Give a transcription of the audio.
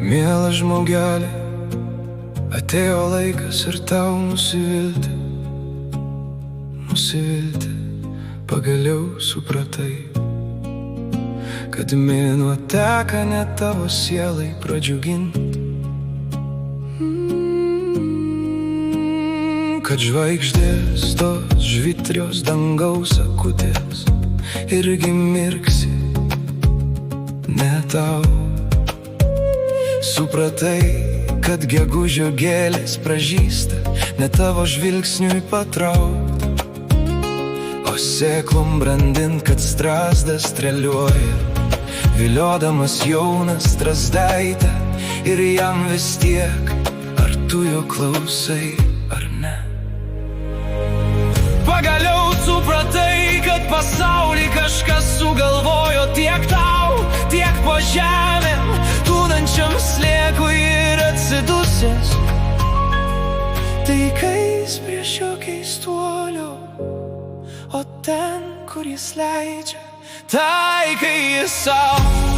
Mielas žmogelė, atėjo laikas ir tau nusivilti. Nusivilti, pagaliau supratai, kad mėnuo teka ne tavo sielai pradžiuginti. Kad žvaigždės tos žvitrios dangaus akutės irgi mirksi ne tau. Supratai, kad gegužio gėlės pražysta ne tavo žvilgsniui patraukt, o sėklom brandint, kad strazdas strėliuoja, viliodamas jauną strazdaitę, ir jam vis tiek, ar tu jo klausai ar ne. Pagaliau supratai, kad pasaulį kažkas sugalvojo tiek tau, tiek po žemėm, tūnančiam sliekui ir atsidusęs. Tai kais prieš jo keistuolio, o ten, kur jis leidžia, taikai jis sau.